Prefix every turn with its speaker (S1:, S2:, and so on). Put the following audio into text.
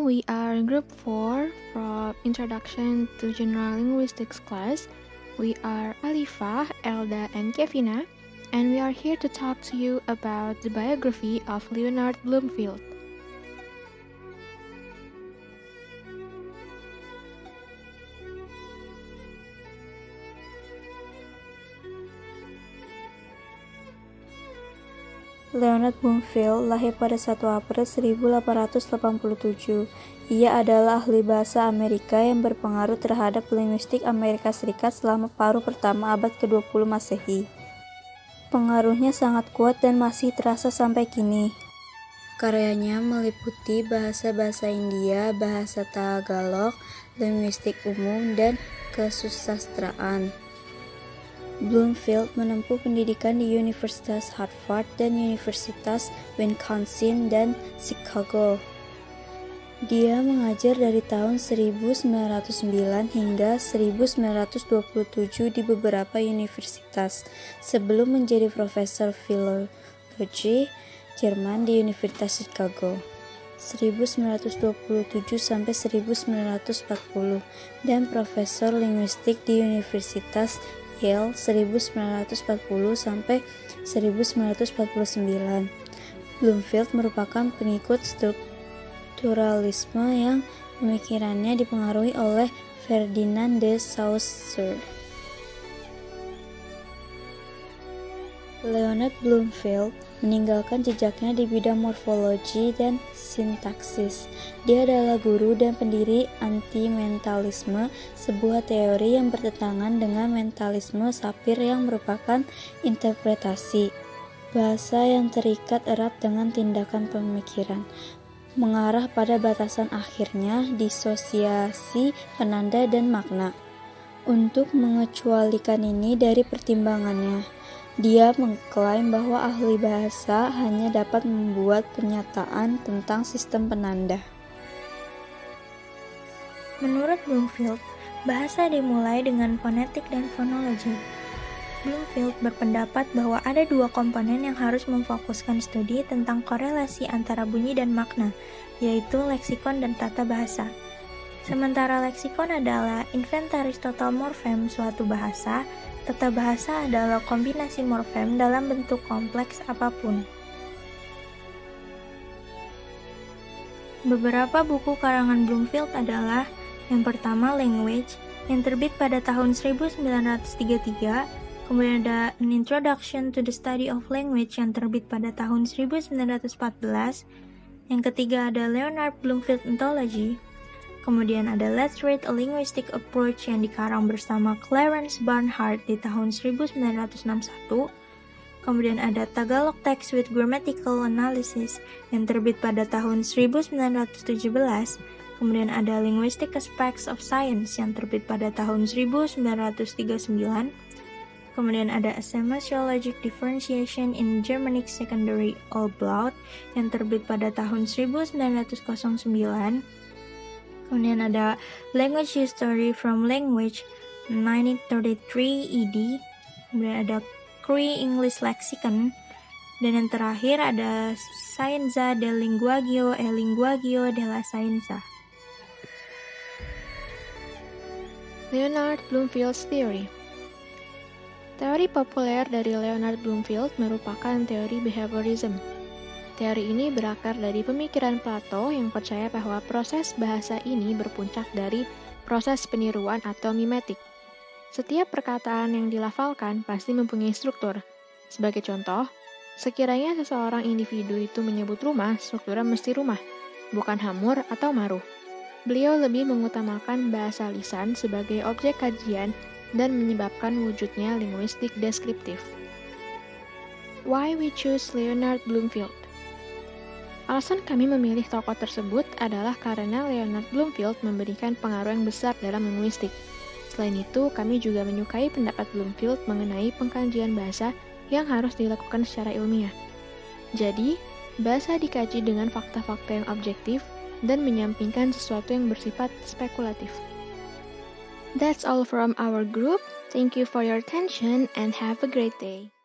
S1: we are in Group 4 from Introduction to General Linguistics class. We are Alifah, Elda, and Kevina, and we are here to talk to you about the biography of Leonard Bloomfield.
S2: Leonard Bloomfield lahir pada 1 April 1887. Ia adalah ahli bahasa Amerika yang berpengaruh terhadap linguistik Amerika Serikat selama paruh pertama abad ke-20 Masehi. Pengaruhnya sangat kuat dan masih terasa sampai kini. Karyanya meliputi bahasa-bahasa India, bahasa Tagalog, linguistik umum, dan kesusastraan. Bloomfield menempuh pendidikan di Universitas Harvard dan Universitas Wisconsin dan Chicago. Dia mengajar dari tahun 1909 hingga 1927 di beberapa universitas, sebelum menjadi profesor filologi Jerman di Universitas Chicago 1927 sampai 1940 dan profesor linguistik di Universitas Yale 1940 sampai 1949. Bloomfield merupakan pengikut strukturalisme yang pemikirannya dipengaruhi oleh Ferdinand de Saussure. Leonard Bloomfield meninggalkan jejaknya di bidang morfologi dan sintaksis. Dia adalah guru dan pendiri anti-mentalisme, sebuah teori yang bertentangan dengan mentalisme Sapir yang merupakan interpretasi bahasa yang terikat erat dengan tindakan pemikiran, mengarah pada batasan akhirnya disosiasi penanda dan makna. Untuk mengecualikan ini dari pertimbangannya, dia mengklaim bahwa ahli bahasa hanya dapat membuat pernyataan tentang sistem penanda.
S3: Menurut Bloomfield, bahasa dimulai dengan fonetik dan fonologi. Bloomfield berpendapat bahwa ada dua komponen yang harus memfokuskan studi tentang korelasi antara bunyi dan makna, yaitu leksikon dan tata bahasa. Sementara leksikon adalah inventaris total morfem suatu bahasa, tata bahasa adalah kombinasi morfem dalam bentuk kompleks apapun. Beberapa buku karangan Bloomfield adalah yang pertama Language, yang terbit pada tahun 1933, kemudian ada An Introduction to the Study of Language yang terbit pada tahun 1914, yang ketiga ada Leonard Bloomfield Anthology, kemudian ada Let's Read a Linguistic Approach yang dikarang bersama Clarence Barnhart di tahun 1961, kemudian ada Tagalog Text with Grammatical Analysis yang terbit pada tahun 1917, kemudian ada Linguistic Aspects of Science yang terbit pada tahun 1939, kemudian ada A Semasiologic Differentiation in Germanic Secondary Allblaut yang terbit pada tahun 1909, kemudian ada Language History from Language 1933 ED, kemudian ada Cree English Lexicon, dan yang terakhir ada Scienza del Linguaggio e Linguaggio della Scienza.
S1: Leonard Bloomfield's Theory. Teori populer dari Leonard Bloomfield merupakan teori behaviorism. Teori ini berakar dari pemikiran Plato yang percaya bahwa proses bahasa ini berpuncak dari proses peniruan atau mimetik. Setiap perkataan yang dilafalkan pasti mempunyai struktur. Sebagai contoh, sekiranya seseorang individu itu menyebut rumah, strukturnya mesti rumah, bukan hamur atau maruh. Beliau lebih mengutamakan bahasa lisan sebagai objek kajian dan menyebabkan wujudnya linguistik deskriptif. Why we choose Leonard Bloomfield? Alasan kami memilih tokoh tersebut adalah karena Leonard Bloomfield memberikan pengaruh yang besar dalam linguistik. Selain itu, kami juga menyukai pendapat Bloomfield mengenai pengkajian bahasa yang harus dilakukan secara ilmiah. Jadi, bahasa dikaji dengan fakta-fakta yang objektif dan menyampingkan sesuatu yang bersifat spekulatif. That's all from our group. Thank you for your attention and have a great day.